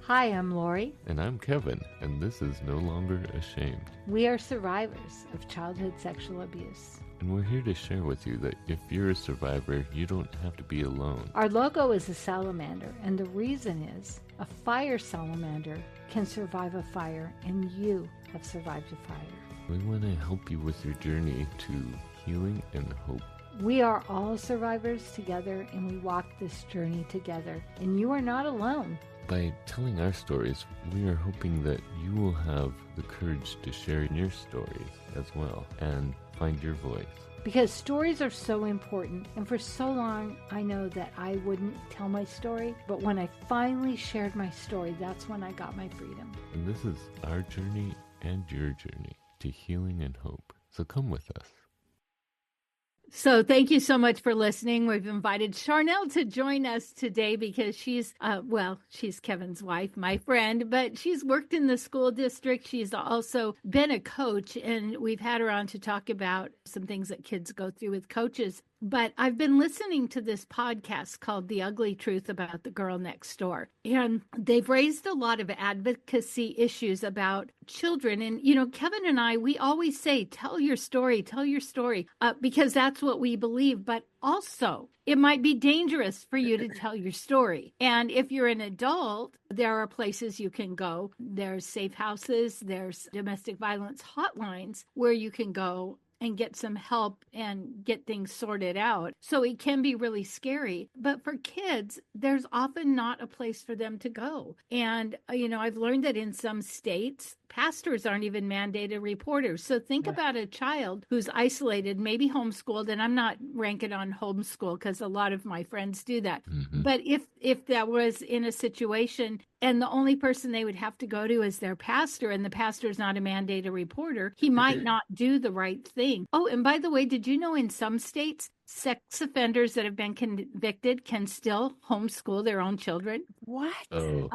Hi, I'm Lori. And I'm Kevin, and this is No Longer Ashamed. We are survivors of childhood sexual abuse. And we're here to share with you that if you're a survivor, you don't have to be alone. Our logo is a salamander, and the reason is a fire salamander can survive a fire, and you have survived a fire. We want to help you with your journey to healing and hope. We are all survivors together, and we walk this journey together, and you are not alone. By telling our stories, we are hoping that you will have the courage to share your stories as well and find your voice. Because stories are so important, and for so long I know that I wouldn't tell my story, but when I finally shared my story, that's when I got my freedom. And this is our journey and your journey to healing and hope. So come with us. So thank you so much for listening. We've invited Charnell to join us today because she's Kevin's wife, my friend, but she's worked in the school district. She's also been a coach, and we've had her on to talk about some things that kids go through with coaches. But I've been listening to this podcast called The Ugly Truth About the Girl Next Door. And they've raised a lot of advocacy issues about children. And, Kevin and I, we always say, tell your story, because that's what we believe. But also, it might be dangerous for you to tell your story. And if you're an adult, there are places you can go. There's safe houses, there's domestic violence hotlines where you can go and get some help and get things sorted out. So it can be really scary. But for kids, there's often not a place for them to go. And, I've learned that in some states, pastors aren't even mandated reporters. So think about a child who's isolated, maybe homeschooled, and I'm not ranking on homeschool because a lot of my friends do that. Mm-hmm. But if that was in a situation and the only person they would have to go to is their pastor, and the pastor's not a mandated reporter, he might not do the right thing. Oh, and by the way, did you know in some states, sex offenders that have been convicted can still homeschool their own children? What? Oh.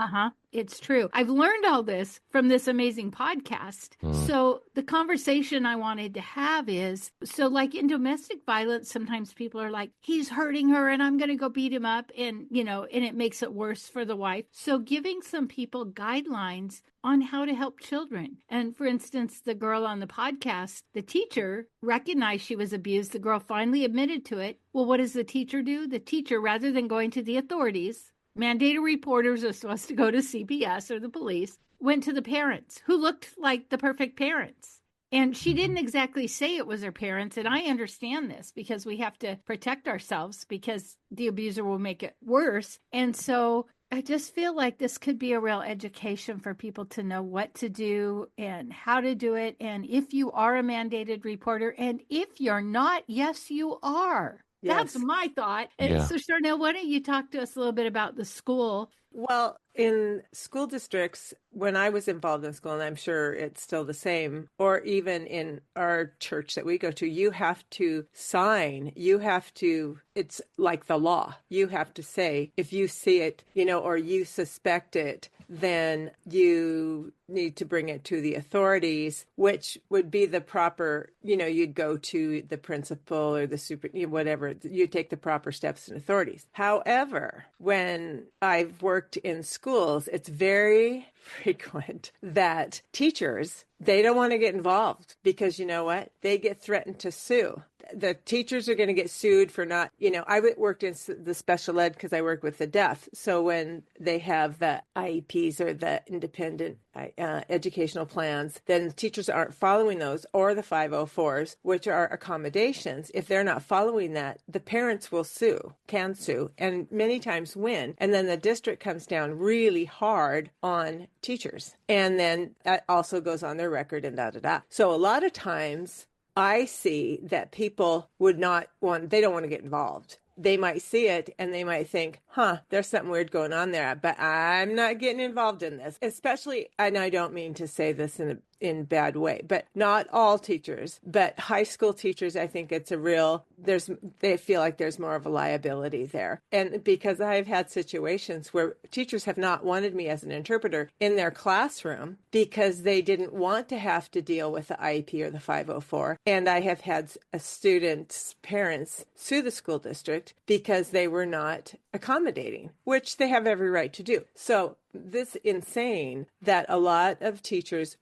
It's true. I've learned all this from this amazing podcast. So the conversation I wanted to have is, so like in domestic violence, sometimes people are like, he's hurting her and I'm going to go beat him up. And, and it makes it worse for the wife. So giving some people guidelines on how to help children. And for instance, the girl on the podcast, the teacher recognized she was abused. The girl finally admitted to it. Well, what does the teacher do? The teacher, rather than going to the authorities, mandated reporters are supposed to go to CPS or the police, went to the parents who looked like the perfect parents. And she didn't exactly say it was her parents. And I understand this because we have to protect ourselves because the abuser will make it worse. And so I just feel like this could be a real education for people to know what to do and how to do it. And if you are a mandated reporter, and if you're not, yes, you are. Yes. That's my thought. And so, Charnell, why don't you talk to us a little bit about the school? Well, in school districts, when I was involved in school, and I'm sure it's still the same, or even in our church that we go to, you have to sign, it's like the law. You have to say, if you see it, or you suspect it, then you need to bring it to the authorities, which would be the proper, you'd go to the principal or the super, whatever, you take the proper steps and authorities. However, when I've worked in schools, it's very frequent that teachers, they don't want to get involved because you know what? They get threatened to sue. The teachers are going to get sued for not, I worked in the special ed because I worked with the deaf. So when they have the IEPs or the independent educational plans, then teachers aren't following those, or the 504s, which are accommodations. If they're not following that, the parents can sue, and many times win. And then the district comes down really hard on teachers. And then that also goes on their record and da-da-da. So a lot of times I see that people they don't want to get involved. They might see it and they might think, there's something weird going on there, but I'm not getting involved in this. Especially, and I don't mean to say this in a bad way, but not all teachers, but high school teachers, I think it's they feel like there's more of a liability there. And because I've had situations where teachers have not wanted me as an interpreter in their classroom because they didn't want to have to deal with the IEP or the 504. And I have had a student's parents sue the school district because they were not accommodating accommodating, which they have every right to do. So this insane that a lot of teachers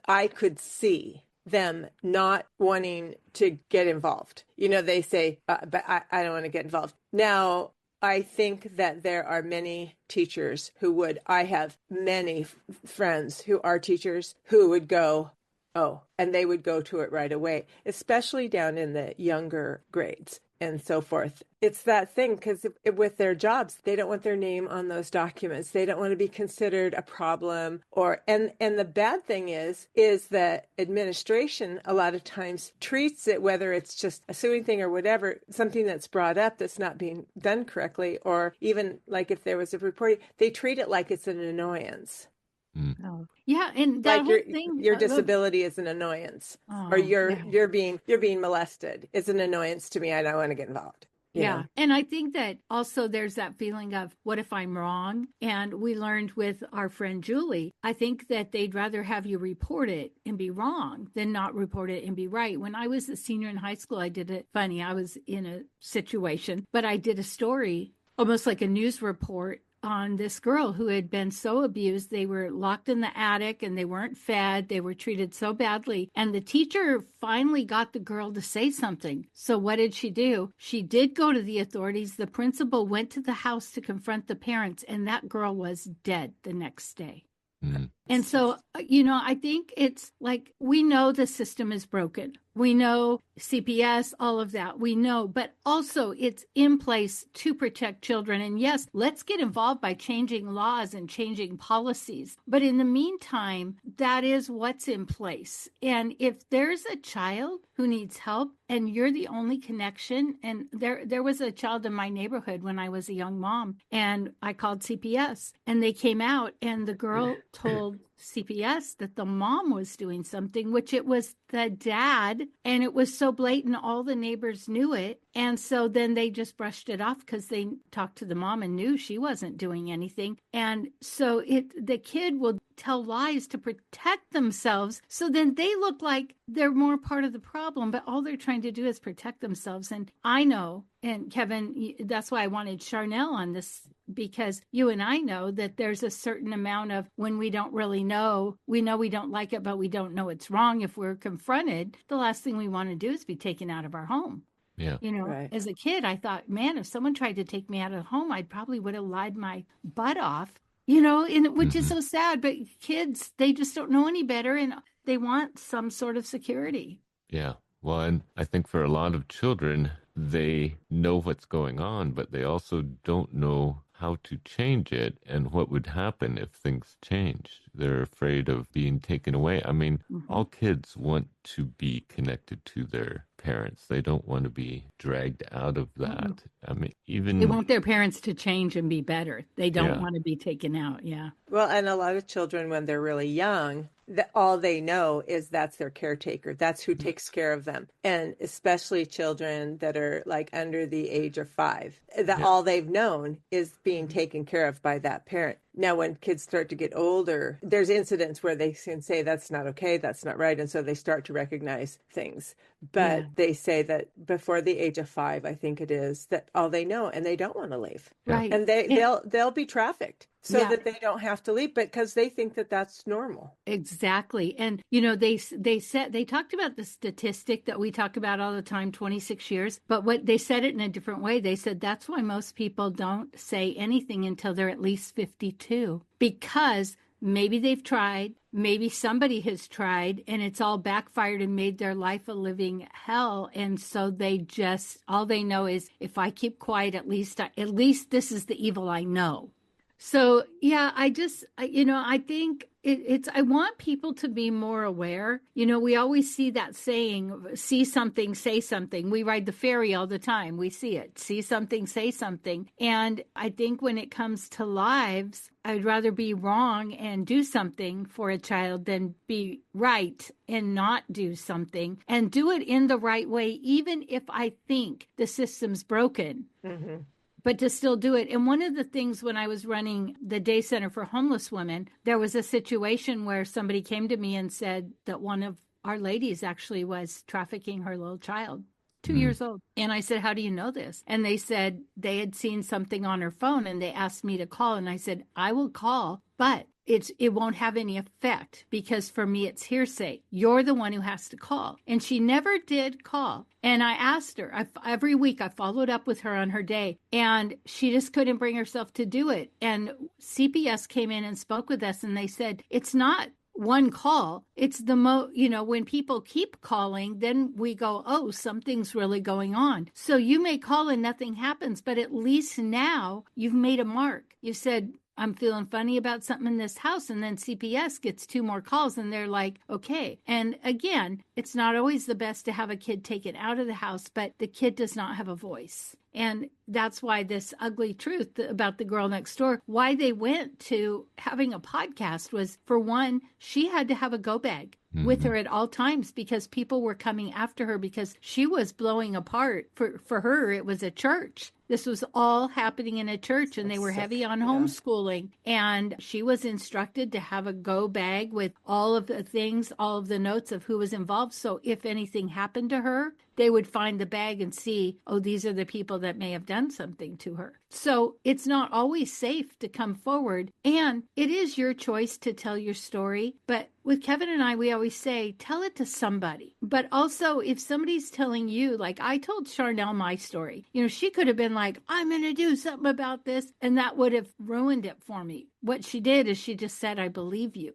I could see them not wanting to get involved. They say, but I don't want to get involved. Now, I think that there are many teachers who would. I have many friends who are teachers who would go, oh, and they would go to it right away, especially down in the younger grades and so forth. It's that thing, because with their jobs, they don't want their name on those documents. They don't want to be considered a problem. And the bad thing is that administration a lot of times treats it, whether it's just a suing thing or whatever, something that's brought up that's not being done correctly, or even like if there was a reporting, they treat it like it's an annoyance. Oh. Yeah, and that like whole thing, your disability is an annoyance, or you're being molested is an annoyance to me. I don't want to get involved. Yeah. And I think that also there's that feeling of, what if I'm wrong? And we learned with our friend Julie, I think that they'd rather have you report it and be wrong than not report it and be right. When I was a senior in high school, I did it funny. I was in a situation, but I did a story, almost like a news report, on this girl who had been so abused. They were locked in the attic and they weren't fed. They were treated so badly. And the teacher finally got the girl to say something. So what did she do? She did go to the authorities. The principal went to the house to confront the parents, and that girl was dead the next day. And so, I think it's like, we know the system is broken. We know CPS, all of that. We know, but also it's in place to protect children. And yes, let's get involved by changing laws and changing policies. But in the meantime, that is what's in place. And if there's a child who needs help and you're the only connection, and there was a child in my neighborhood when I was a young mom, and I called CPS and they came out, and the girl told CPS that the mom was doing something, which it was the dad, and it was so blatant, all the neighbors knew it. And so then they just brushed it off because they talked to the mom and knew she wasn't doing anything. And so the kid will tell lies to protect themselves. So then they look like they're more part of the problem, but all they're trying to do is protect themselves. And I know, and Kevin, that's why I wanted Charnell on this, because you and I know that there's a certain amount of, when we don't really know we don't like it, but we don't know it's wrong. If we're confronted, the last thing we want to do is be taken out of our home. Yeah. Right. As a kid, I thought, man, if someone tried to take me out of the home, I probably would have lied my butt off, and which is so sad. But kids, they just don't know any better, and they want some sort of security. Yeah. Well, and I think for a lot of children, they know what's going on, but they also don't know how to change it and what would happen if things changed. They're afraid of being taken away. I mean, all kids want to be connected to their parents. They don't want to be dragged out of that. I mean, even they want their parents to change and be better. They don't want to be taken out. Yeah. Well, and a lot of children, when they're really young, all they know is that's their caretaker. That's who takes care of them. And especially children that are like under the age of 5, all they've known is being taken care of by that parent. Now, when kids start to get older, there's incidents where they can say that's not okay, that's not right. And so they start to recognize things. But they say that before the age of 5, I think it is, that all they know, and they don't want to leave. Right. And they'll be trafficked so that they don't have to leave, but because they think that that's normal. Exactly. And, they talked about the statistic that we talk about all the time, 26 years, but what they said it in a different way. They said that's why most people don't say anything until they're at least 52, because maybe they've tried, maybe somebody has tried, and it's all backfired and made their life a living hell. And so all they know is, if I keep quiet, at least this is the evil I know. So, yeah, I think I want people to be more aware. We always see that saying, see something, say something. We ride the ferry all the time. We see it. See something, say something. And I think when it comes to lives, I'd rather be wrong and do something for a child than be right and not do something, and do it in the right way, even if I think the system's broken. Mm-hmm. But to still do it. And one of the things, when I was running the day center for homeless women, there was a situation where somebody came to me and said that one of our ladies actually was trafficking her little child. 2 years old. And I said, how do you know this? And they said they had seen something on her phone and they asked me to call. And I said, I will call, but it won't have any effect because for me, it's hearsay. You're the one who has to call. And she never did call. And I asked her every week, I followed up with her on her day, and she just couldn't bring herself to do it. And CPS came in and spoke with us, and they said, it's not one call. It's the when people keep calling, then we go, oh, something's really going on. So you may call and nothing happens, but at least now you've made a mark. You said, I'm feeling funny about something in this house. And then CPS gets 2 more calls and they're like, okay. And again, it's not always the best to have a kid taken out of the house, but the kid does not have a voice. And that's why this ugly truth about the girl next door, why they went to having a podcast was, for one, she had to have a go bag with her at all times because people were coming after her because she was blowing apart. For her, it was a church. This was all happening in a church, and they were heavy on homeschooling. And she was instructed to have a go bag with all of the things, all of the notes of who was involved. So if anything happened to her, they would find the bag and see, oh, these are the people that may have done something to her. So it's not always safe to come forward. And it is your choice to tell your story. But with Kevin and I, we always say, tell it to somebody. But also, if somebody's telling you, like I told Charnell my story, she could have been like, I'm going to do something about this. And that would have ruined it for me. What she did is she just said, I believe you.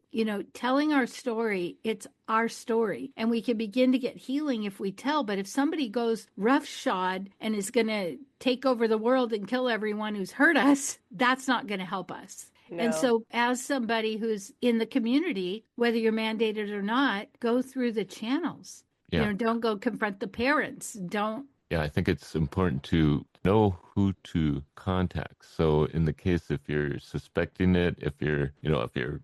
Telling our story, it's our story. And we can begin to get healing if we tell. But if somebody goes roughshod and is going to take over the world and kill everyone who's hurt us, that's not going to help us. No. And so as somebody who's in the community, whether you're mandated or not, go through the channels. Yeah. Don't go confront the parents. Don't. Yeah, I think it's important to know who to contact. So in the case, if you're suspecting it, if you're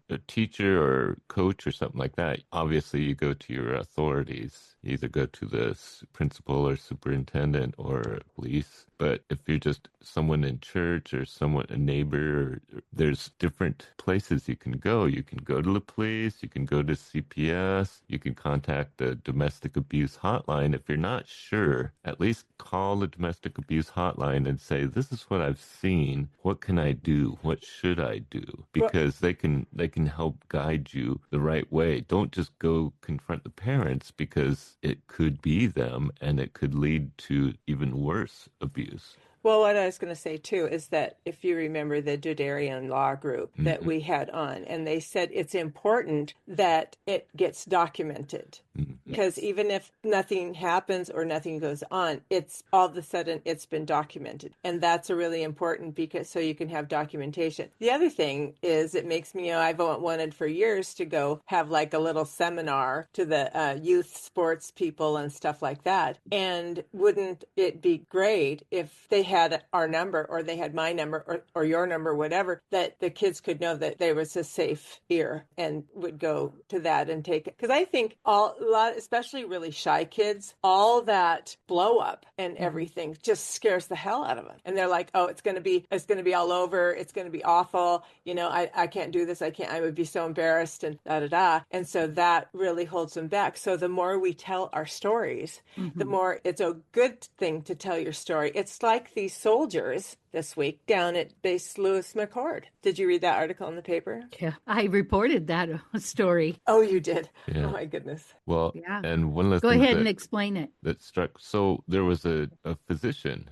a teacher or coach or something like that, obviously you go to your authorities. You either go to the principal or superintendent or police. But if you're just someone in church or a neighbor, there's different places you can go. You can go to the police, you can go to CPS, you can contact the domestic abuse hotline. If you're not sure, at least call the domestic abuse hotline and say, this is what I've seen. What can I do? What should I do? Because they can help guide you the right way. Don't just go confront the parents because it could be them and it could lead to even worse abuse. Well, what I was going to say, too, is that if you remember the Dudarian law group that we had on, and they said it's important that it gets documented. Because even if nothing happens or nothing goes on, it's all of a sudden it's been documented. And that's a really important because so you can have documentation. The other thing is it makes me, I've wanted for years to go have like a little seminar to the youth sports people and stuff like that. And wouldn't it be great if they had our number or they had my number or your number, whatever, that the kids could know that there was a safe ear and would go to that and take it. Because I think especially really shy kids, all that blow up and everything just scares the hell out of them. And they're like, oh, it's going to be all over. It's going to be awful. I can't do this. I would be so embarrassed and da-da-da. And so that really holds them back. So the more we tell our stories, the more it's a good thing to tell your story. It's like these soldiers this week down at base Lewis McChord. Did you read that article in the paper? Yeah, I reported that story. Oh, you did? Yeah. Oh, my goodness. Well, and one of the Go things ahead and explain it. That struck, so there was a physician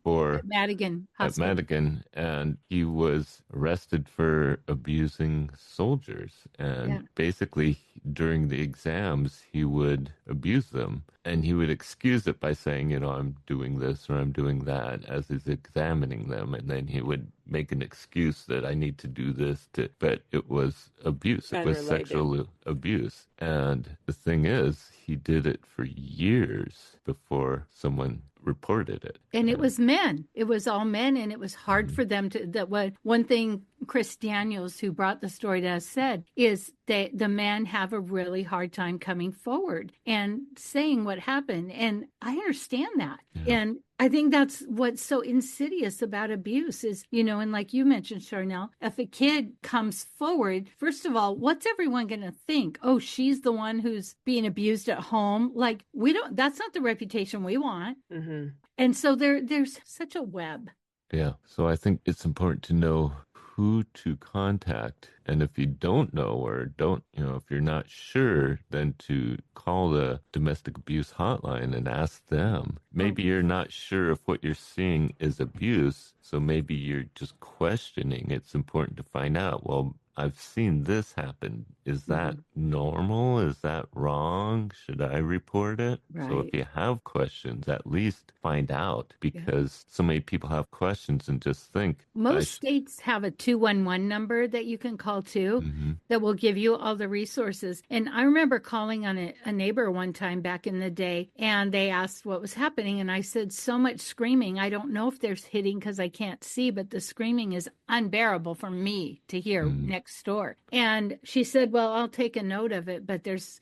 for Madigan Hospital. At Madigan, and he was arrested for abusing soldiers. And basically, during the exams, he would abuse them. And he would excuse it by saying, I'm doing this or I'm doing that as he's examining them. And then he would make an excuse that I need to do this, but it was abuse. It was sexual abuse. And the thing is, he did it for years before someone reported it. And it was men. It was all men, and it was hard for them to. One thing Chris Daniels, who brought the story to us, said is that the men have a really hard time coming forward and saying what happened. And I understand that. Yeah. And I think that's what's so insidious about abuse is, and like you mentioned, Charnell, if a kid comes forward, first of all, what's everyone going to think? Oh, she's the one who's being abused at home. Like, that's not the reputation we want. Mm-hmm. And so there's such a web. Yeah. So I think it's important to know who to contact. And if you don't know or don't, if you're not sure, then to call the domestic abuse hotline and ask them. Maybe you're not sure if what you're seeing is abuse. So maybe you're just questioning. It's important to find out, well, I've seen this happen. Is that normal? Is that wrong? Should I report it? Right. So if you have questions, at least find out, because so many people have questions and just think. Most states have a 211 number that you can call to that will give you all the resources. And I remember calling on a neighbor one time back in the day, and they asked what was happening. And I said, so much screaming. I don't know if there's hitting because I can't see, but the screaming is unbearable for me to hear next door. And she said, well, I'll take a note of it, but there's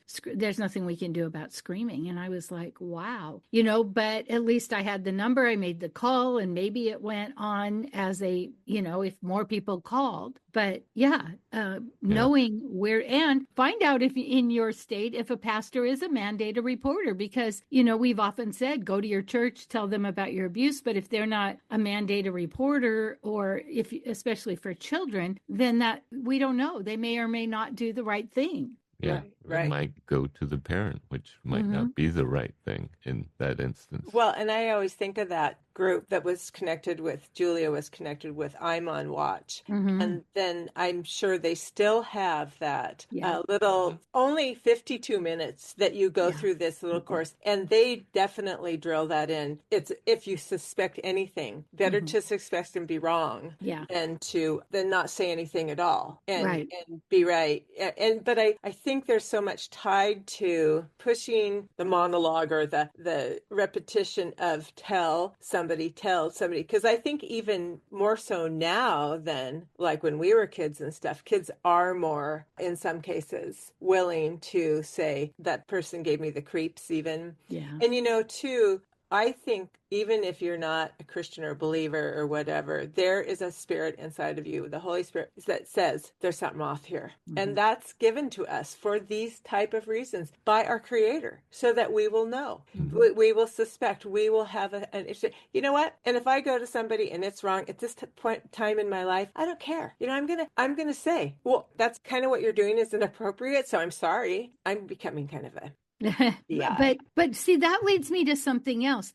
nothing we can do about screaming. And I was like, wow, but at least I had the number. I made the call, and maybe it went on as a, if more people called. But knowing where, and find out if in your state, if a pastor is a mandated reporter, because, we've often said, go to your church, tell them about your abuse. But if they're not a mandated reporter, or especially for children, then that we don't know. They may or may not do the right thing. Yeah, right. It might go to the parent, which might not be the right thing in that instance. Well, and I always think of that group that was connected with, Julia was connected with I'm on Watch. And then I'm sure they still have that little, only 52 minutes that you go through this little course. And they definitely drill that in. It's, if you suspect anything, better to suspect and be wrong than not say anything at all and be right. But I think there's so much tied to pushing the monologue or the repetition of tell somebody, because I think even more so now than like when we were kids and stuff, kids are more, in some cases, willing to say that person gave me the creeps even. Yeah. And too, I think even if you're not a Christian or a believer or whatever, there is a spirit inside of you, the Holy Spirit, that says there's something off here. And that's given to us for these type of reasons by our Creator, so that we will know, we will suspect, we will have an issue. You know what? And if I go to somebody and it's wrong at this time in my life, I don't care. I'm gonna say, well, that's kind of what you're doing is inappropriate. So I'm sorry. I'm becoming kind of a But see, that leads me to something else.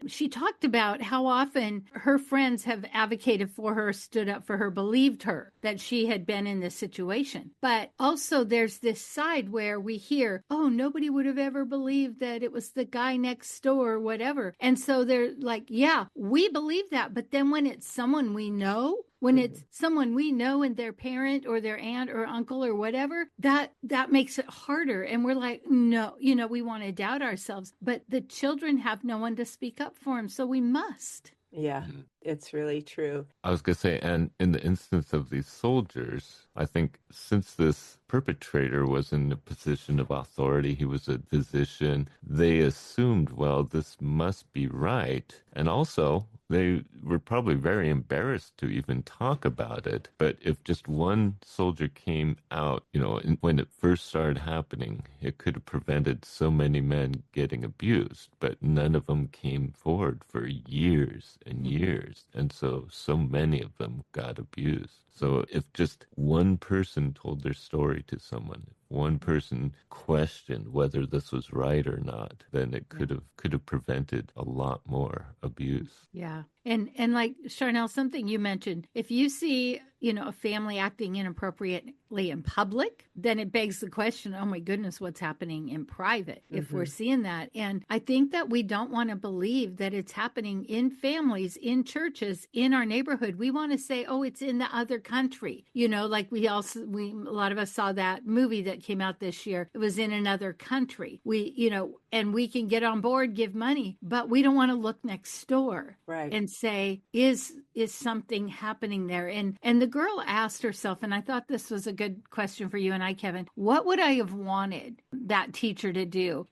She talked about how often her friends have advocated for her, stood up for her, believed her that she had been in this situation. But also there's this side where we hear, oh, nobody would have ever believed that it was the guy next door or whatever. And so they're like, yeah, we believe that. But then when it's someone we know, when it's someone we know and their parent or their aunt or uncle or whatever, that makes it harder. And we're like, no, we want to doubt ourselves. But the children have no one to speak up for them. So we must. Yeah, it's really true. I was going to say, and in the instance of these soldiers, I think since this perpetrator was in a position of authority, he was a physician, they assumed, well, this must be right. And also, they were probably very embarrassed to even talk about it. But if just one soldier came out, when it first started happening, it could have prevented so many men getting abused. But none of them came forward for years and years. And so many of them got abused. So if just one person told their story to someone, if one person questioned whether this was right or not, then it could have prevented a lot more abuse. Yeah. And like Charnell, something you mentioned, if you see, a family acting inappropriately in public, then it begs the question, oh my goodness, what's happening in private if we're seeing that? And I think that we don't want to believe that it's happening in families, in churches, in our neighborhood. We want to say, oh, it's in the other country. Like a lot of us saw that movie that came out this year. It was in another country. and we can get on board, give money, but we don't want to look next door and say, is something happening there? And the girl asked herself, and I thought this was a good question for you and I, Kevin, what would I have wanted that teacher to do?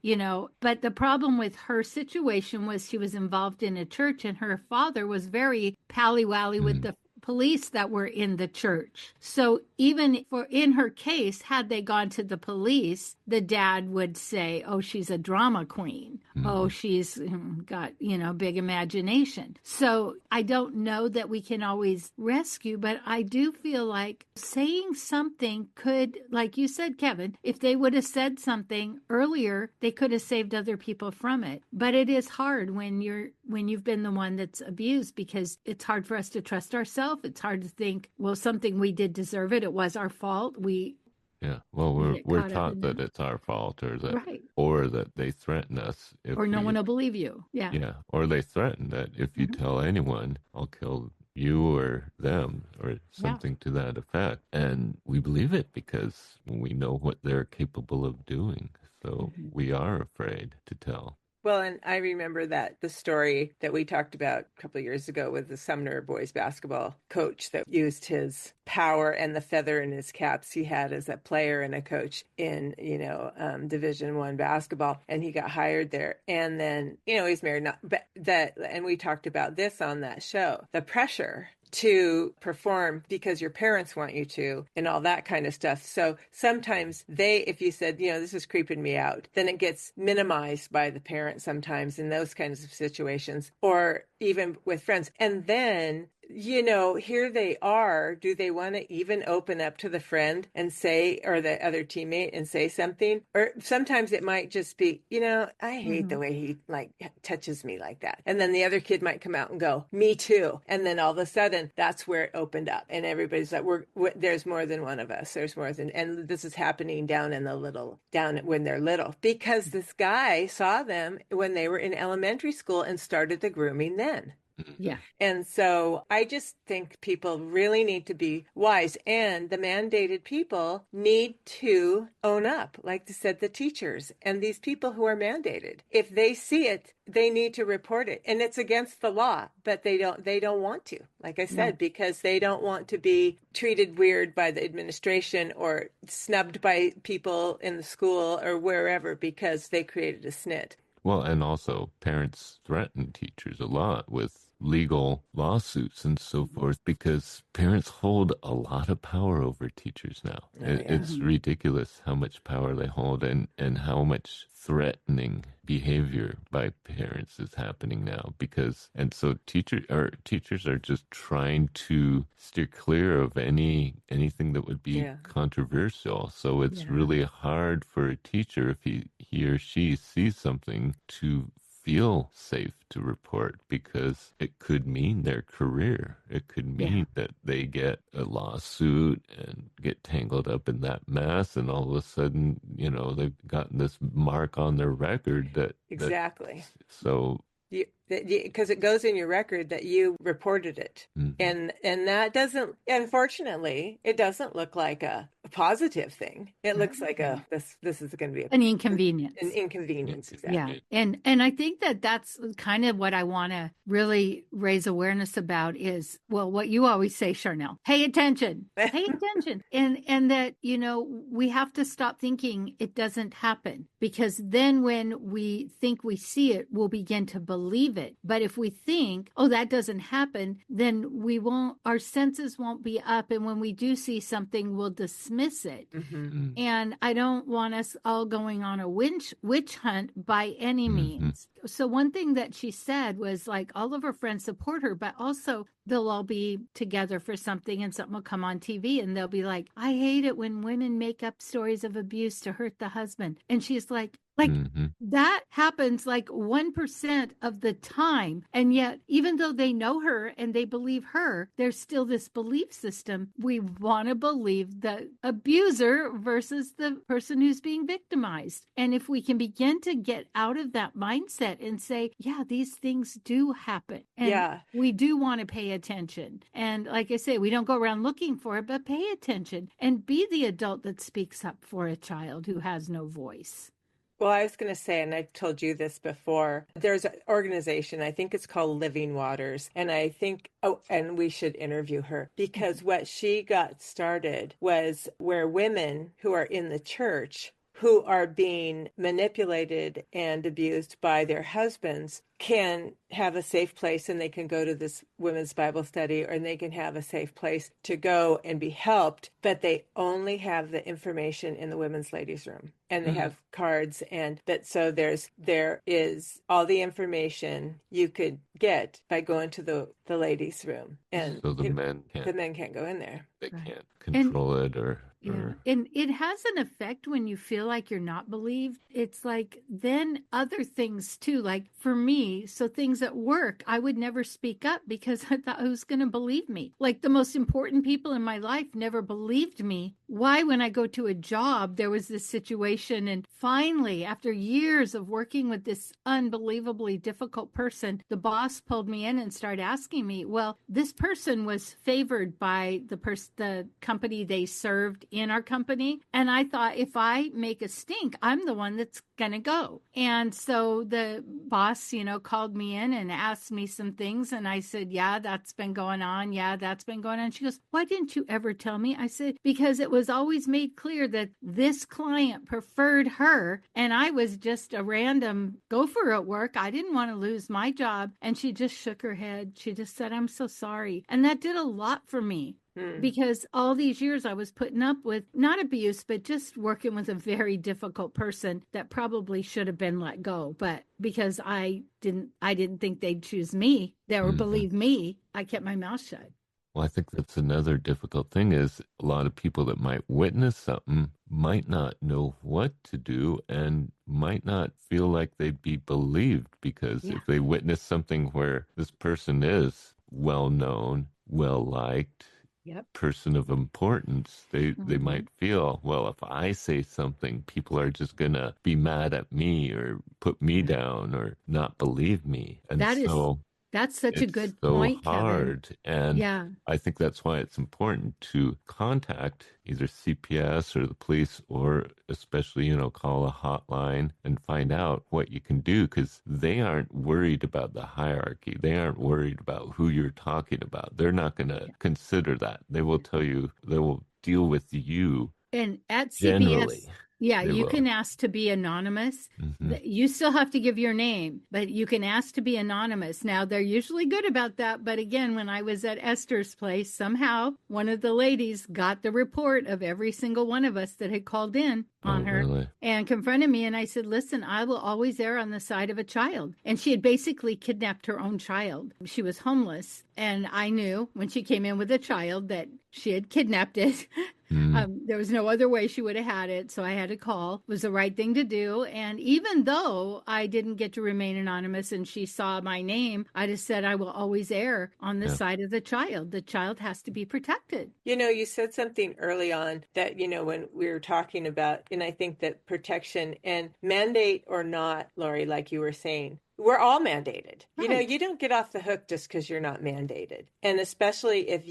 But the problem with her situation was she was involved in a church, and her father was very pally-wally with the police that were in the church. So even in her case, had they gone to the police, the dad would say, oh, she's a drama queen. Oh, she's got, big imagination. So I don't know that we can always rescue, but I do feel like saying something could, like you said, Kevin, if they would have said something earlier, they could have saved other people from it. But it is hard when you've been the one that's abused, because it's hard for us to trust ourselves. It's hard to think, well, something we did deserve it. It was our fault. We're taught that it's our fault, or that they threaten us, or no one will believe you. Or they threaten that if you tell anyone, I'll kill you or them, or something to that effect. And we believe it because we know what they're capable of doing. So we are afraid to tell. Well, and I remember that the story that we talked about a couple of years ago with the Sumner boys basketball coach that used his power and the feather in his caps he had as a player and a coach in, Division I basketball, and he got hired there. And then, he's married now, but and we talked about this on that show, the pressure to perform because your parents want you to, and all that kind of stuff. So sometimes if you said, this is creeping me out, then it gets minimized by the parent sometimes in those kinds of situations, or even with friends. And then, here they are. Do they want to even open up to the friend and say, or the other teammate, and say something? Or sometimes it might just be, I hate the way he touches me like that. And then the other kid might come out and go, me too. And then all of a sudden that's where it opened up. And everybody's like, there's more than one of us. There's more than, and this is happening down when they're little, because this guy saw them when they were in elementary school and started the grooming then. Yeah. And so I just think people really need to be wise, and the mandated people need to own up, like they said, the teachers and these people who are mandated. If they see it, they need to report it. And it's against the law, but they don't want to, like I said, because they don't want to be treated weird by the administration or snubbed by people in the school or wherever because they created a SNIT. Well, and also parents threaten teachers a lot with legal lawsuits and so forth, because parents hold a lot of power over teachers now. It's ridiculous how much power they hold, and how much threatening behavior by parents is happening now, and so teachers are just trying to steer clear of anything that would be controversial. So it's really hard for a teacher, if he or she sees something, to feel safe to report, because it could mean their career. It could mean that they get a lawsuit and get tangled up in that mess, and all of a sudden, they've gotten this mark on their record that because it goes in your record that you reported it. And that doesn't, unfortunately, it doesn't look like a positive thing. It looks like this is going to be an inconvenience. An inconvenience, exactly. Yeah. And I think that's kind of what I want to really raise awareness about is, well, what you always say, Charnell, pay attention. And that, we have to stop thinking it doesn't happen, because then when we think we see it, we'll begin to believe it. But if we think, oh, that doesn't happen, then our senses won't be up. And when we do see something, we'll dismiss it. And I don't want us all going on a witch hunt by any means. So one thing that she said was, like, all of her friends support her, but also they'll all be together for something and something will come on TV and they'll be like, I hate it when women make up stories of abuse to hurt the husband. And she's like, that happens like 1% of the time. And yet, even though they know her and they believe her, there's still this belief system. We want to believe the abuser versus the person who's being victimized. And if we can begin to get out of that mindset and say, yeah, these things do happen. And we do want to pay attention. And like I say, we don't go around looking for it, but pay attention and be the adult that speaks up for a child who has no voice. Well, I was going to say, and I've told you this before, there's an organization, I think it's called Living Waters. And I think, and we should interview her because what she got started was where women who are in the church who are being manipulated and abused by their husbands can have a safe place, and they can go to this women's Bible study, or they can have a safe place to go and be helped, but they only have the information in the women's ladies room, and they have cards, and that so there is all the information you could get by going to the ladies room, and so the men can't go in there. They can't control it or. Yeah. And it has an effect when you feel like you're not believed. It's like then other things too, like for me, so things at work, I would never speak up because I thought who's going to believe me? Like the most important people in my life never believed me. Why, when I go to a job, there was this situation. And finally, after years of working with this unbelievably difficult person, the boss pulled me in and started asking me, well, this person was favored by the company they served in our company. And I thought if I make a stink, I'm the one that's going to go. And so the boss, called me in and asked me some things. And I said, yeah, that's been going on. Yeah, that's been going on. She goes, why didn't you ever tell me? I said, because it was always made clear that this client preferred her. And I was just a random gopher at work. I didn't want to lose my job. And she just shook her head. She just said, I'm so sorry. And that did a lot for me. Because all these years I was putting up with not abuse, but just working with a very difficult person that probably should have been let go. But because I didn't think they'd choose me, or believe me, I kept my mouth shut. Well, I think that's another difficult thing is a lot of people that might witness something might not know what to do and might not feel like they'd be believed because if they witness something where this person is well known, well liked, person of importance, they might feel, well, if I say something, people are just going to be mad at me or put me down or not believe me. And that's such a good so point, hard. Kevin. And I think that's why it's important to contact either CPS or the police, or especially, call a hotline and find out what you can do, because they aren't worried about the hierarchy. They aren't worried about who you're talking about. They're not going to consider that. They will tell you, they will deal with you. And at CPS, generally. You can ask to be anonymous. You still have to give your name, but you can ask to be anonymous. Now, they're usually good about that. But again, when I was at Esther's place, somehow one of the ladies got the report of every single one of us that had called in on her and confronted me. And I said, listen, I will always err on the side of a child. And she had basically kidnapped her own child. She was homeless. And I knew when she came in with a child that she had kidnapped it. There was no other way she would have had it. So I had to call. It was the right thing to do. And even though I didn't get to remain anonymous and she saw my name, I just said, I will always err on the side of the child. The child has to be protected. You said something early on that, when we were talking about, and I think that protection and mandate or not, Lori, like you were saying, we're all mandated. Right. You don't get off the hook just because you're not mandated. And especially if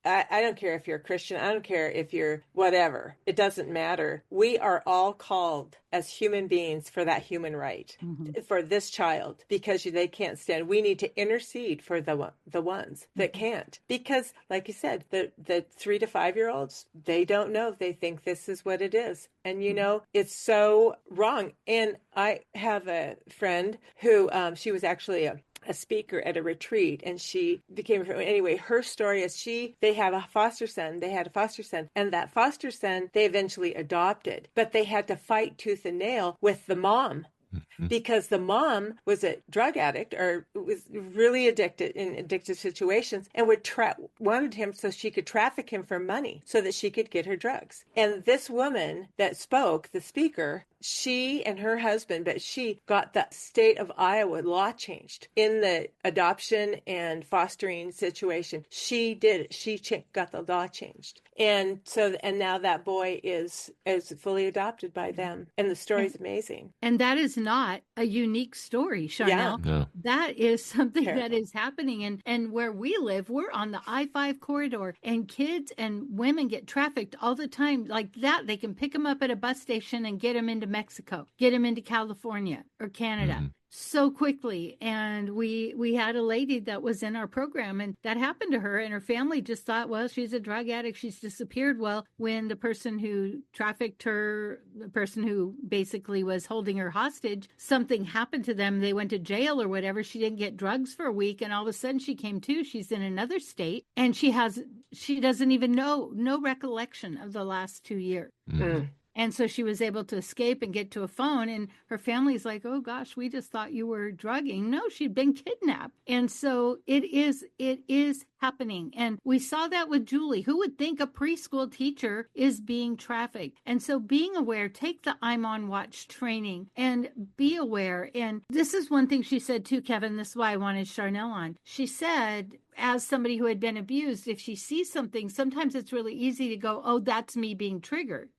I don't care if you're a Christian. I don't care if you're whatever. It doesn't matter. We are all called as human beings for that human right, for this child, because they can't stand. We need to intercede for the ones that can't. Because, like you said, the 3 to 5 year olds, they don't know. They think this is what it is. And, it's so wrong. And I have a friend who, she was actually a speaker at a retreat, and she became anyway. Her story is they had a foster son, and that foster son they eventually adopted, but they had to fight tooth and nail with the mom because the mom was a drug addict or was really addicted in addictive situations and wanted him so she could traffic him for money so that she could get her drugs. And this woman that spoke, the speaker, she and her husband, but she got the state of Iowa law changed in the adoption and fostering situation. She did it. She got the law changed. And now that boy is fully adopted by them. And the story's amazing. And that is not a unique story, Charnell. Yeah. No. That is something that is happening. And where we live, we're on the I-5 corridor, and kids and women get trafficked all the time like that. They can pick them up at a bus station and get them into Mexico, get him into California or Canada. So quickly. And we had a lady that was in our program, and that happened to her, and her family just thought, well, she's a drug addict, she's disappeared. Well, when the person who trafficked her, the person who basically was holding her hostage, something happened to them, they went to jail or whatever, she didn't get drugs for a week, and all of a sudden she came to, she's in another state, and she doesn't even know, no recollection of the last 2 years. And so she was able to escape and get to a phone, and her family's like, oh gosh, we just thought you were drugging. No, she'd been kidnapped. And so it is happening. And we saw that with Julie. Who would think a preschool teacher is being trafficked? And so being aware, take the I'm on watch training and be aware. And this is one thing she said too, Kevin, this is why I wanted Charnell on. She said, as somebody who had been abused, if she sees something, sometimes it's really easy to go, oh, that's me being triggered.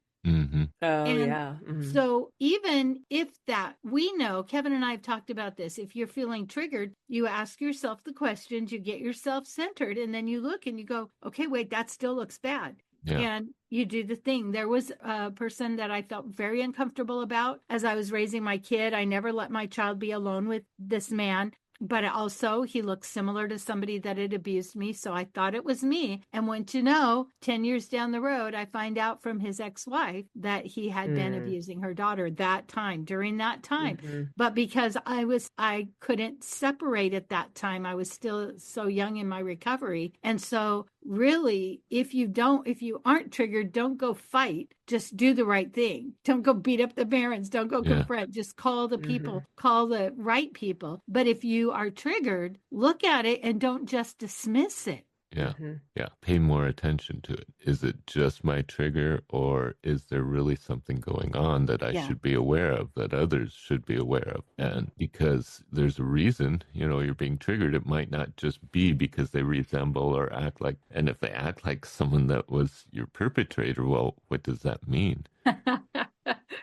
Oh, and yeah. So even if that, we know, Kevin and I have talked about this, if you're feeling triggered, you ask yourself the questions, you get yourself centered, and then you look and you go, okay, wait, that still looks bad. Yeah. And you do the thing. There was a person that I felt very uncomfortable about as I was raising my kid. I never let my child be alone with this man. But also, he looked similar to somebody that had abused me, so I thought it was me. And when to know, 10 years down the road, I find out from his ex-wife that he had been abusing her daughter during that time. But because I couldn't separate at that time, I was still so young in my recovery. And so really, if you aren't triggered, don't go fight. Just do the right thing. Don't go beat up the parents. Don't go confront. Just call the people, call the right people. But if you are triggered, look at it and don't just dismiss it. Yeah. Yeah. Pay more attention to it. Is it just my trigger, or is there really something going on that I should be aware of, that others should be aware of? And because there's a reason, you're being triggered, it might not just be because they resemble or act like, and if they act like someone that was your perpetrator, well, what does that mean?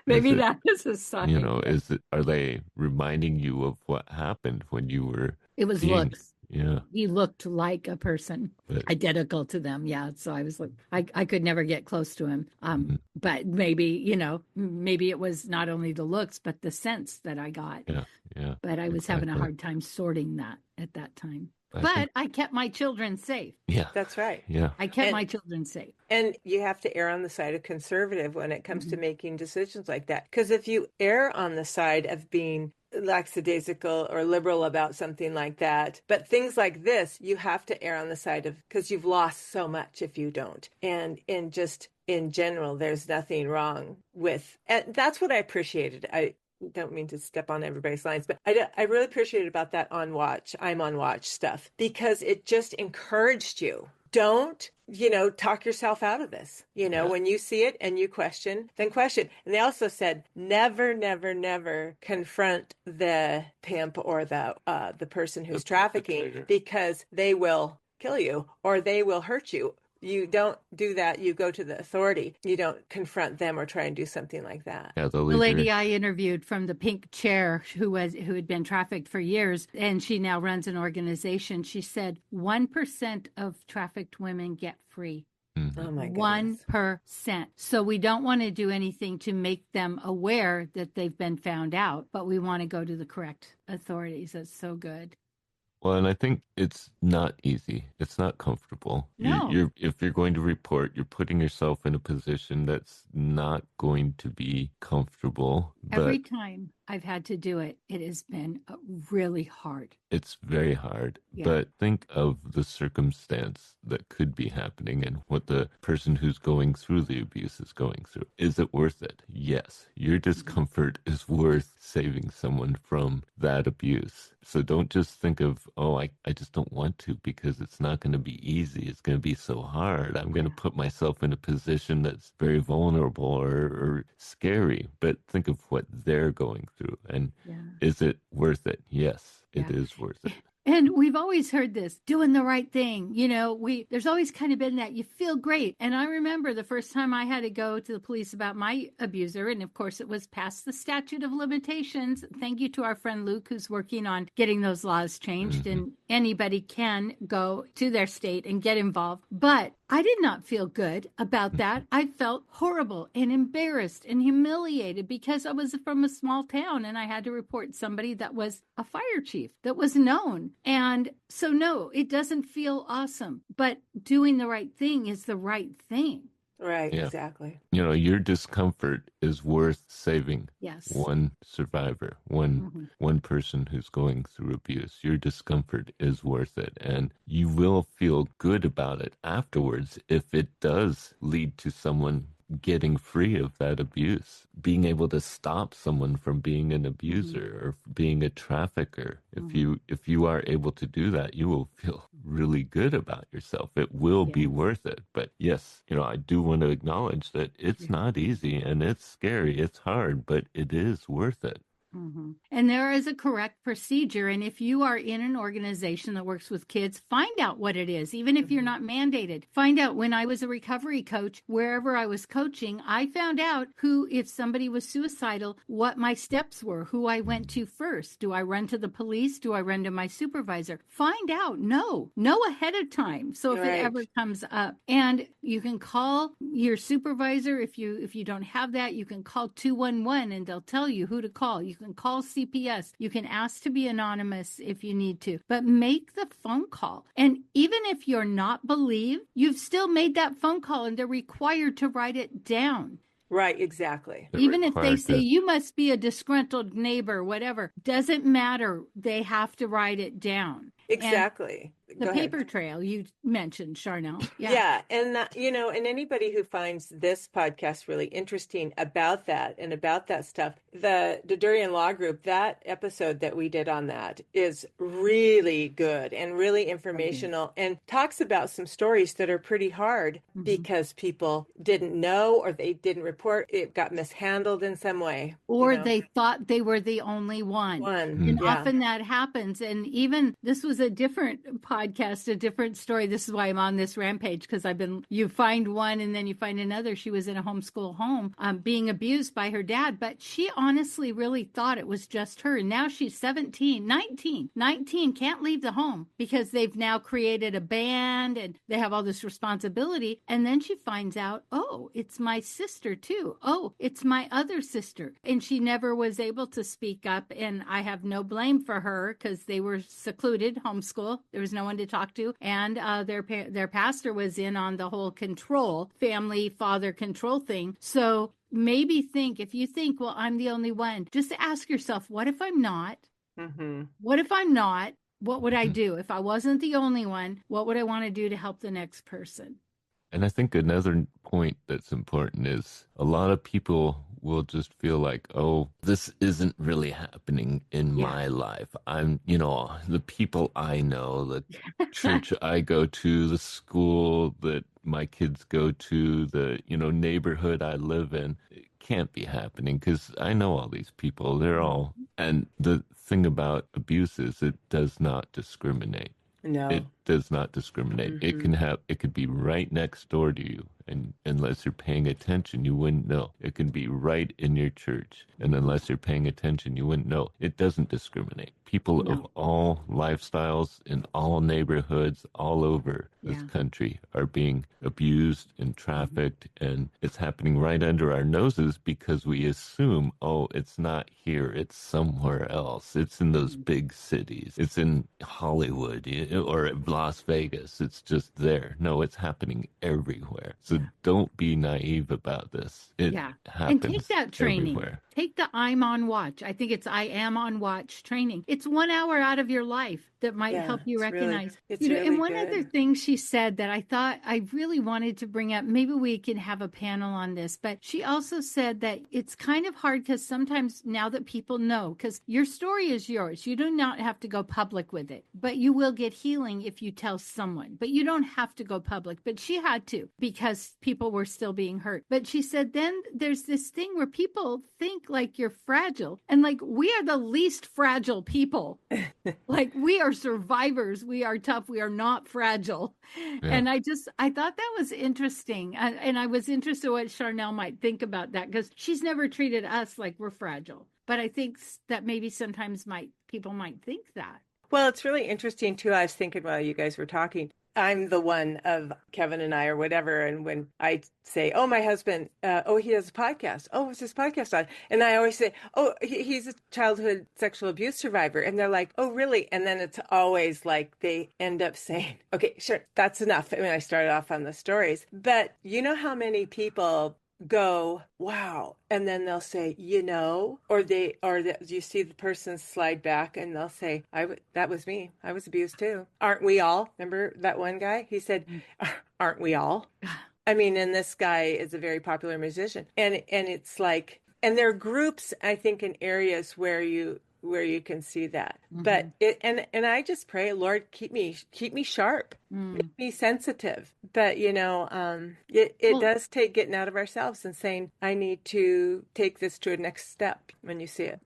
Maybe that is a sign. Are they reminding you of what happened when you were? It was looks. Yeah. He looked like a person identical to them. Yeah. So I was like, I could never get close to him. But maybe it was not only the looks, but the sense that I got. Yeah. Yeah. But I was having a hard time sorting that at that time. But I kept my children safe. Yeah. That's right. Yeah. I kept my children safe. And you have to err on the side of conservative when it comes to making decisions like that. Because if you err on the side of being lackadaisical or liberal about something like that, but things like this, you have to err on the side of, because you've lost so much if you don't. And just in general, there's nothing wrong with, and that's what I appreciated. I don't mean to step on everybody's lines, but I really appreciated about that I'm on watch stuff, because it just encouraged you. Don't, talk yourself out of this. When you see it and you question, then question. And they also said, never, never, never confront the pimp or the person who's trafficking, because they will kill you or they will hurt you. You don't do that. You go to the authority. You don't confront them or try and do something like that. Yeah, the lady I interviewed from the pink chair who had been trafficked for years, and she now runs an organization. She said 1% of trafficked women get free. Oh my goodness. 1%. So we don't want to do anything to make them aware that they've been found out, but we want to go to the correct authorities. That's so good. Well, and I think it's not easy. It's not comfortable. No. If you're going to report, you're putting yourself in a position that's not going to be comfortable. Every time I've had to do it, it has been really hard. It's very hard. Yeah. But think of the circumstance that could be happening and what the person who's going through the abuse is going through. Is it worth it? Yes. Your discomfort is worth saving someone from that abuse. So don't just think of, I just don't want to, because it's not going to be easy. It's going to be so hard. I'm going to put myself in a position that's very vulnerable or scary. But think of what they're going through. And is it worth it? Yes, it is worth it. And we've always heard this, doing the right thing. There's always kind of been that you feel great. And I remember the first time I had to go to the police about my abuser. And of course, it was past the statute of limitations. Thank you to our friend Luke, who's working on getting those laws changed. And anybody can go to their state and get involved. But I did not feel good about that. I felt horrible and embarrassed and humiliated because I was from a small town and I had to report somebody that was a fire chief that was known. And so, no, it doesn't feel awesome, but doing the right thing is the right thing. Right, Yeah. exactly. Your discomfort is worth saving. Yes. One survivor, one person who's going through abuse. Your discomfort is worth it. And you will feel good about it afterwards if it does lead to someone getting free of that abuse, being able to stop someone from being an abuser or being a trafficker. If you are able to do that, you will feel really good about yourself. It will be worth it. But yes, I do want to acknowledge that it's not easy and it's scary, it's hard, but it is worth it. And there is a correct procedure. And if you are in an organization that works with kids, find out what it is, even if you're not mandated. Find out. When I was a recovery coach, wherever I was coaching, I found out if somebody was suicidal, what my steps were, who I went to first. Do I run to the police? Do I run to my supervisor? Find out. Know ahead of time. So if it ever comes up, and you can call your supervisor. If you don't have that, you can call 211 and they'll tell you who to call. You can call CPS. You can ask to be anonymous if you need to, but make the phone call. And even if you're not believed, you've still made that phone call and they're required to write it down. Right, exactly. Even if they say you must be a disgruntled neighbor, whatever, doesn't matter. They have to write it down. Exactly. The paper trail you mentioned, Charnell. Yeah. And, and anybody who finds this podcast really interesting about that and about that stuff, the Durian Law Group, that episode that we did on that is really good and really informational and talks about some stories that are pretty hard because people didn't know or they didn't report. It got mishandled in some way. Or they thought they were the only one. And often that happens. And even this was a different podcast, a different story. This is why I'm on this rampage, because you find one and then you find another. She was in a homeschool home being abused by her dad, but she honestly really thought it was just her. And now she's 19, can't leave the home because they've now created a band and they have all this responsibility. And then she finds out, oh, it's my sister too. Oh, it's my other sister. And she never was able to speak up. And I have no blame for her because they were secluded, homeschool. There was no one to talk to. And their pastor was in on the whole family father control thing. So maybe if you think, well, I'm the only one, just ask yourself, what if I'm not? What if I'm not? What would I do? If I wasn't the only one, what would I want to do to help the next person? And I think another point that's important is a lot of people will just feel like, oh, this isn't really happening in my life. I'm, the people I know, the church I go to, the school that my kids go to, the, neighborhood I live in, it can't be happening because I know all these people. They're all, and the thing about abuse is it does not discriminate. No. It does not discriminate. It could be right next door to you. And unless you're paying attention, you wouldn't know. It can be right in your church. And unless you're paying attention, you wouldn't know. It doesn't discriminate. People of all lifestyles in all neighborhoods all over this country are being abused and trafficked. And it's happening right under our noses because we assume, oh, it's not here. It's somewhere else. It's in those big cities. It's in Hollywood or Las Vegas. It's just there. No, it's happening everywhere. So don't be naive about this. It happens and take that training. Everywhere. Take the I'm on watch. I think it's I am on watch training. It's 1 hour out of your life that might help you recognize. And one other thing she said that I thought I really wanted to bring up, maybe we can have a panel on this, but she also said that it's kind of hard because sometimes now that people know, because your story is yours, you do not have to go public with it, but you will get healing if you tell someone, but you don't have to go public. But she had to because people were still being hurt. But she said then there's this thing where people think like you're fragile, and like we are the least fragile people. Like we are survivors. We are tough. We are not fragile. Yeah. And I thought that was interesting. And I was interested what Charnell might think about that because she's never treated us like we're fragile. But I think that maybe sometimes people might think that. Well, it's really interesting too. I was thinking while you guys were talking, I'm the one of Kevin and I or whatever. And when I say, oh, my husband, he has a podcast. Oh, what's his podcast on? And I always say, oh, he's a childhood sexual abuse survivor. And they're like, oh, really? And then it's always like they end up saying, okay, sure, that's enough. I mean, I started off on the stories, but you know how many people go, wow, and then they'll say, you see the person slide back and they'll say, that was me, I was abused too. Aren't we all? Remember that one guy, he said, aren't we all? I mean, and this guy is a very popular musician, and it's like, and there are groups, I think, in areas where you can see that. But and I just pray, Lord, keep me sharp, make me sensitive. But it does take getting out of ourselves and saying, I need to take this to a next step when you see it.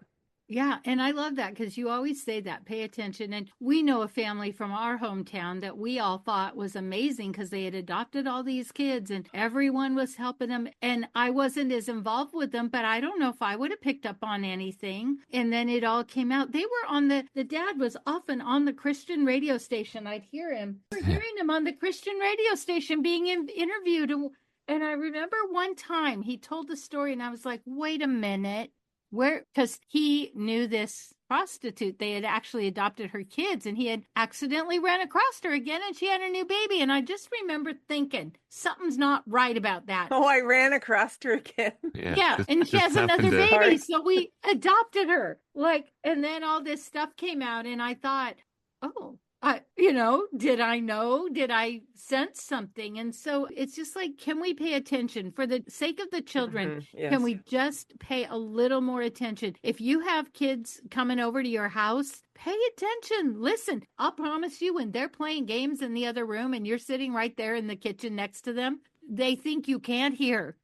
Yeah, and I love that because you always say that, pay attention. And we know a family from our hometown that we all thought was amazing because they had adopted all these kids and everyone was helping them. And I wasn't as involved with them, but I don't know if I would have picked up on anything. And then it all came out. They were on the dad was often on the Christian radio station. I'd hear him. We're hearing him on the Christian radio station being interviewed. And I remember one time he told the story and I was like, wait a minute. Because he knew this prostitute, they had actually adopted her kids and he had accidentally ran across her again and she had a new baby. And I just remember thinking, something's not right about that. Oh, I ran across her again. Yeah. And she has another baby. So we adopted her. And then all this stuff came out and I thought, oh, did I know? Did I sense something? And so it's just like, can we pay attention for the sake of the children? Yes. Can we just pay a little more attention? If you have kids coming over to your house, pay attention. Listen, I'll promise you when they're playing games in the other room and you're sitting right there in the kitchen next to them, they think you can't hear.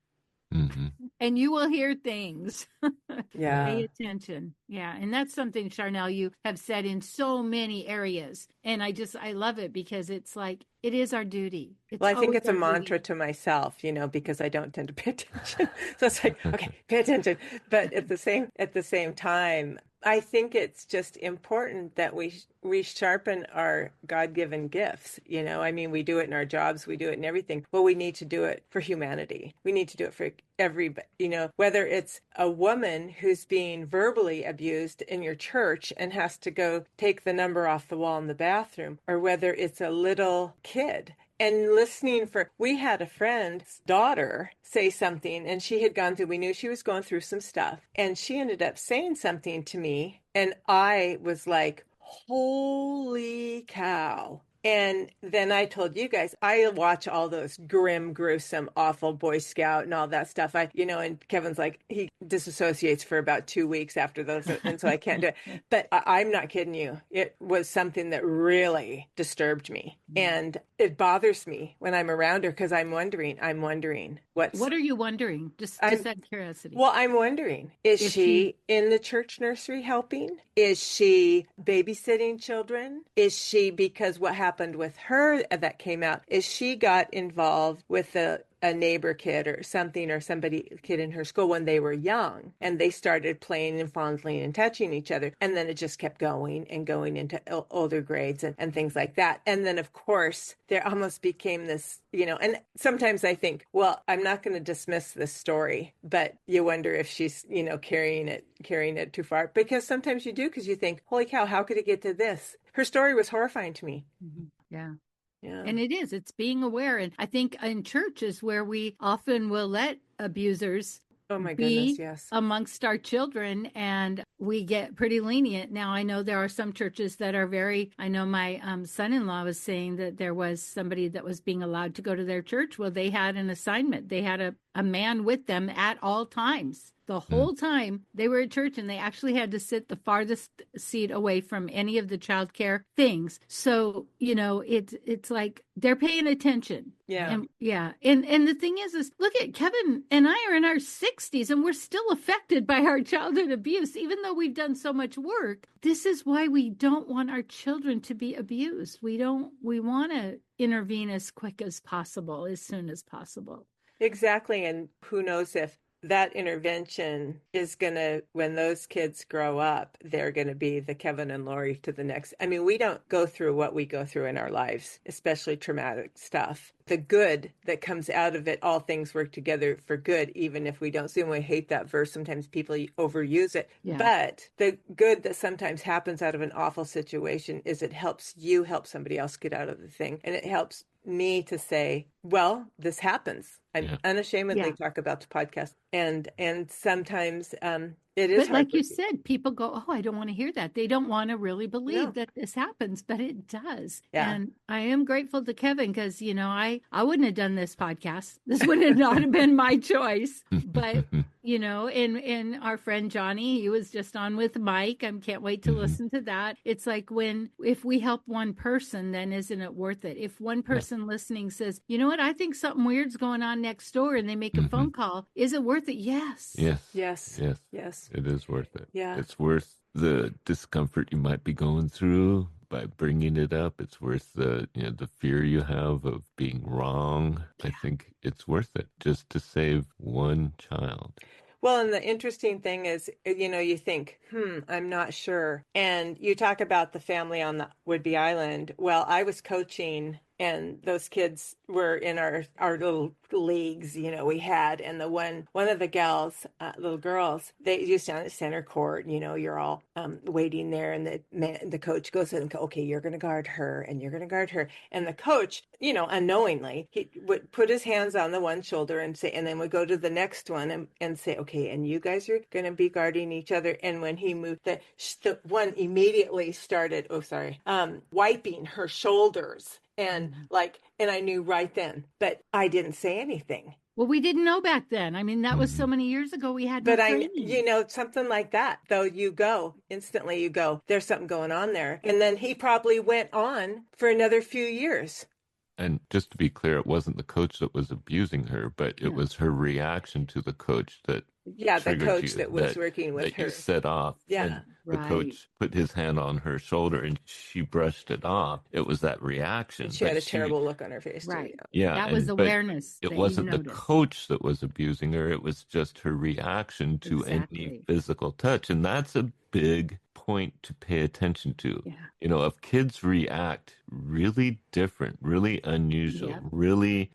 And you will hear things. Yeah. Pay attention. Yeah. And that's something, Charnell, you have said in so many areas. And I love it because it's like, it is our duty. Well, I think it's a mantra to myself, because I don't tend to pay attention. So it's like, okay, pay attention. But at the same time, I think it's just important that we sharpen our God-given gifts. I mean, we do it in our jobs, we do it in everything. Well, we need to do it for humanity. We need to do it for everybody, whether it's a woman who's being verbally abused in your church and has to go take the number off the wall in the bathroom, or whether it's a little kid. And we had a friend's daughter say something and we knew she was going through some stuff and she ended up saying something to me and I was like, holy cow. And then I told you guys, I watch all those grim, gruesome, awful Boy Scout and all that stuff. And Kevin's like, he disassociates for about 2 weeks after those. And so I can't do it. But I'm not kidding you. It was something that really disturbed me. And it bothers me when I'm around her because I'm wondering what are you wondering? Just out of curiosity. Well, I'm wondering, is she in the church nursery helping? Is she babysitting children? Is she, because what happened with her that came out is she got involved with a neighbor kid or something, or kid in her school when they were young, and they started playing and fondling and touching each other. And then it just kept going and going into older grades and things like that. And then, of course, there almost became this, and sometimes I think, well, I'm not going to dismiss this story, but you wonder if she's, carrying it too far, because sometimes you do, because you think, holy cow, how could it get to this? Her story was horrifying to me. Yeah. Yeah. And it's being aware. And I think in church is where we often will let abusers amongst our children, and we get pretty lenient. Now, I know there are some churches that are I know my son-in-law was saying that there was somebody that was being allowed to go to their church. Well, they had an assignment. They had a man with them at all times. The whole time they were at church, and they actually had to sit the farthest seat away from any of the childcare things. So, it's like they're paying attention. Yeah. And the thing is look at Kevin and I are in our 60s and we're still affected by our childhood abuse, even though we've done so much work. This is why we don't want our children to be abused. We want to intervene as quick as possible, as soon as possible. Exactly. And who knows if that intervention is going to, when those kids grow up, they're going to be the Kevin and Lori to the next. I mean, we don't go through what we go through in our lives, especially traumatic stuff. The good that comes out of it, all things work together for good, even if we don't see them. We hate that verse. Sometimes people overuse it. Yeah. But the good that sometimes happens out of an awful situation is it helps you help somebody else get out of the thing. And it helps me to say, well, this happens. I unashamedly talk about the podcast. And sometimes it is But like you heartbreaking. said, people go, oh, I don't want to hear that. They don't want to really believe that this happens, but it does. Yeah. And I am grateful to Kevin because, you know, I wouldn't have done this podcast. This would have not have been my choice. But, you know, and our friend Johnny, he was just on with Mike. I can't wait to listen to that. It's like if we help one person, then isn't it worth it? If one person listening says, you know what, I think something weird's going on next door, and they make a phone call, is it worth it? Yes. Yes. It is worth it. Yeah. It's worth the discomfort you might be going through by bringing it up. It's worth the fear you have of being wrong. I think it's worth it just to save one child. Well, and the interesting thing is, you know, you think, I'm not sure. And you talk about the family on the Whidbey Island. Well, I was coaching, and those kids were in our little leagues, you know, we had. And the one of the gals, little girls, they used to at center court, you know, you're all waiting there. And the coach goes in and goes, okay, you're going to guard her and you're going to guard her. And the coach, you know, unknowingly, he would put his hands on the one shoulder and say, and then would go to the next one and say, okay, and you guys are going to be guarding each other. And when he moved, the one immediately started, wiping her shoulders. And and I knew right then, but I didn't say anything. Well, we didn't know back then. I mean, that was so many years ago. We had no training. You know, something like that, though, you go, there's something going on there. And then he probably went on for another few years. And just to be clear, it wasn't the coach that was abusing her, but it was her reaction to the coach that the coach that was working with her. You set off. Yeah. And the coach put his hand on her shoulder and she brushed it off. It was that reaction. And she had a terrible look on her face. Right. Too, yeah. That was awareness. It wasn't the coach that was abusing her. It was just her reaction to any physical touch. And that's a big point to pay attention to. Yeah. You know, if kids react really different, really unusual, really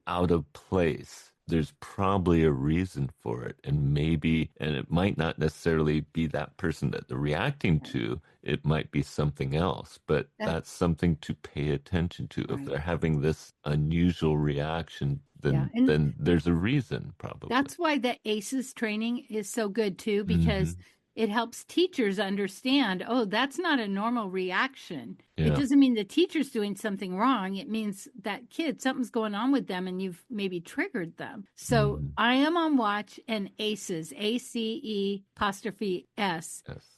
out of place, there's probably a reason for it. And it might not necessarily be that person that they're reacting to. It might be something else, but that's something to pay attention to. If they're having this unusual reaction, then there's a reason probably. That's why the ACEs training is so good too, because it helps teachers understand, oh, that's not a normal reaction. Yeah. It doesn't mean the teacher's doing something wrong. It means that something's going on with them and you've maybe triggered them. So I am on watch, and ACEs, ACE''S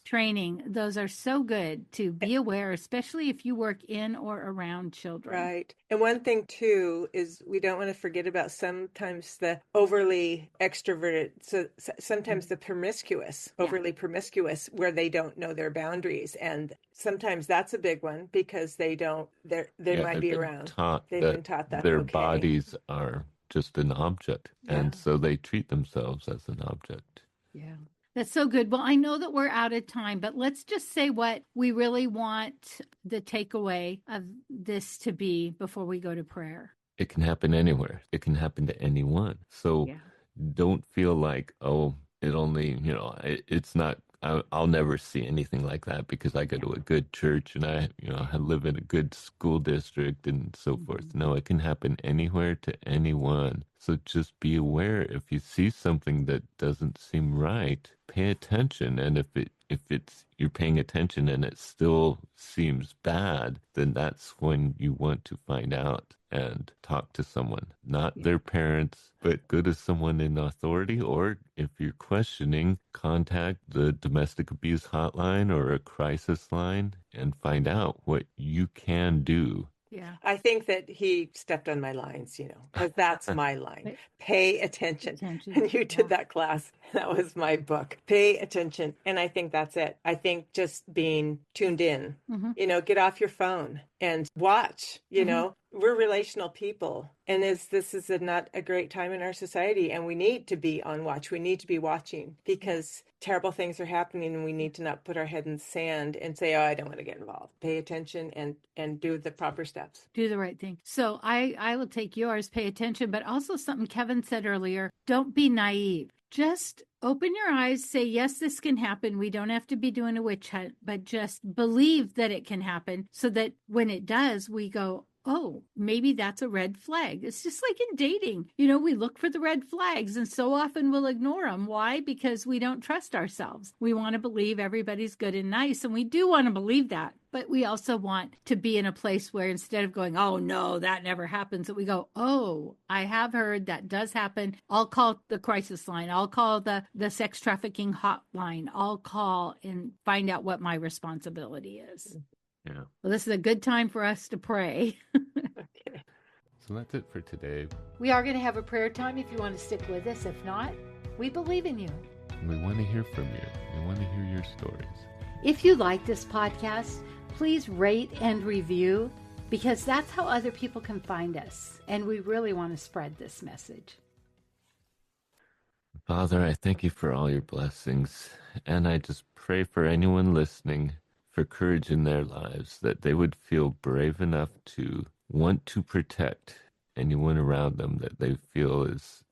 training. Those are so good to be aware, especially if you work in or around children. Right. And one thing too is we don't want to forget about sometimes the overly extroverted, so sometimes the promiscuous, overly promiscuous, where they don't know their boundaries. And sometimes that's a big one because they might be around. They've been taught that their bodies are just an object. Yeah. And so they treat themselves as an object. Yeah. That's so good. Well, I know that we're out of time, but let's just say what we really want the takeaway of this to be before we go to prayer. It can happen anywhere. It can happen to anyone. So don't feel like, oh, it only, it's not, I'll never see anything like that because I go to a good church and I live in a good school district and so forth. No, it can happen anywhere to anyone. So just be aware if you see something that doesn't seem right, pay attention. And if you're paying attention and it still seems bad, then that's when you want to find out and talk to someone, not their parents, but go to someone in authority. Or if you're questioning, contact the domestic abuse hotline or a crisis line and find out what you can do. Yeah. I think that he stepped on my lines, because that's my line. Pay attention. And you did that class. That was my book. Pay attention. And I think that's it. I think just being tuned in, get off your phone. and watch, we're relational people. And this is not a great time in our society, and we need to be on watch. We need to be watching because terrible things are happening, and we need to not put our head in the sand and say, oh, I don't want to get involved. Pay attention and do the proper steps. Do the right thing. So I will take yours, pay attention, but also something Kevin said earlier, don't be naive. Just open your eyes, say, yes, this can happen. We don't have to be doing a witch hunt, but just believe that it can happen so that when it does, we go, oh, maybe that's a red flag. It's just like in dating. We look for the red flags and so often we'll ignore them. Why? Because we don't trust ourselves. We want to believe everybody's good and nice, and we do want to believe that. But we also want to be in a place where instead of going, oh, no, that never happens, that we go, oh, I have heard that does happen. I'll call the crisis line. I'll call the sex trafficking hotline. I'll call and find out what my responsibility is. Yeah. Well, this is a good time for us to pray. Okay. So that's it for today. We are going to have a prayer time if you want to stick with us. If not, we believe in you. We want to hear from you. We want to hear your stories. If you like this podcast, please rate and review, because that's how other people can find us. And we really want to spread this message. Father, I thank you for all your blessings. And I just pray for anyone listening for courage in their lives, that they would feel brave enough to want to protect anyone around them that they feel is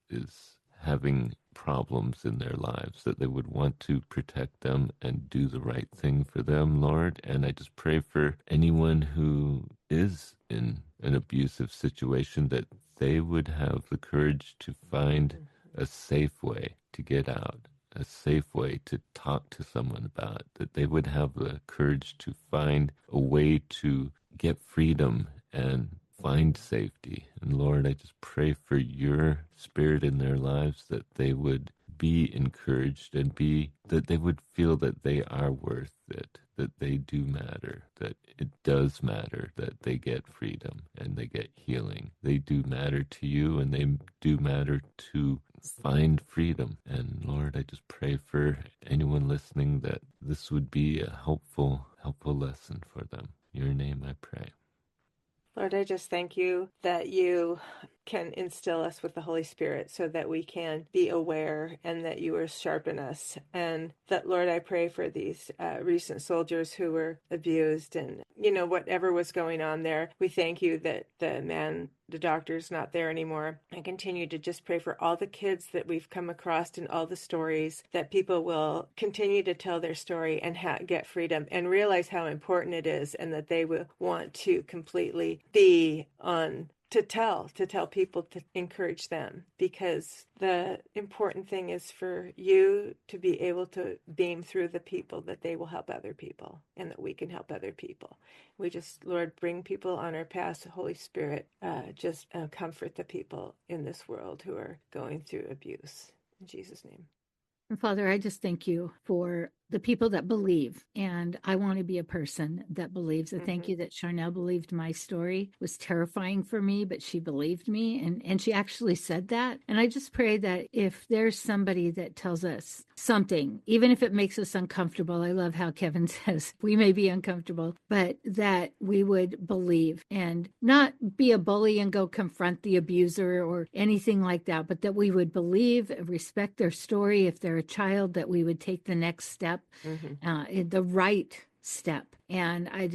having problems in their lives, that they would want to protect them and do the right thing for them, Lord. And I just pray for anyone who is in an abusive situation, that they would have the courage to find a safe way to get out, a safe way to talk to someone about, that they would have the courage to find a way to get freedom and find safety. And Lord, I just pray for your spirit in their lives, that they would be encouraged and that they would feel that they are worth it, that they do matter, that it does matter, that they get freedom and they get healing. They do matter to you, and they do matter to find freedom. And Lord, I just pray for anyone listening that this would be a helpful lesson for them. In your name I pray. Lord, I just thank you that you can instill us with the Holy Spirit so that we can be aware, and that you will sharpen us. And that, Lord, I pray for these recent soldiers who were abused and, whatever was going on there. We thank you that the doctor's not there anymore. I continue to just pray for all the kids that we've come across and all the stories, that people will continue to tell their story and get freedom and realize how important it is, and that they will want to completely be on to tell people, to encourage them, because the important thing is for you to be able to beam through the people, that they will help other people and that we can help other people. We just, Lord, bring people on our path. Holy Spirit, just comfort the people in this world who are going through abuse. In Jesus' name. And Father, I just thank you for the people that believe, and I want to be a person that believes. I thank you that Charnell believed my story. It was terrifying for me, but she believed me, and she actually said that. And I just pray that if there's somebody that tells us something, even if it makes us uncomfortable, I love how Kevin says we may be uncomfortable, but that we would believe and not be a bully and go confront the abuser or anything like that, but that we would believe, respect their story. If they're a child, that we would take the next step. The right step. And I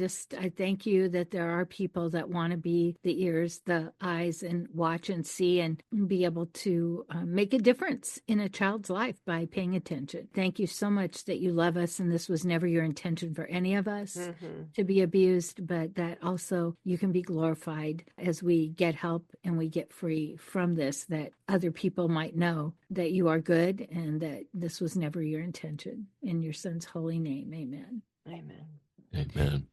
thank you that there are people that want to be the ears, the eyes, and watch and see and be able to make a difference in a child's life by paying attention. Thank you so much that you love us, and this was never your intention for any of us to be abused, but that also you can be glorified as we get help and we get free from this, that other people might know that you are good and that this was never your intention. In your son's holy name, amen. Amen. Amen.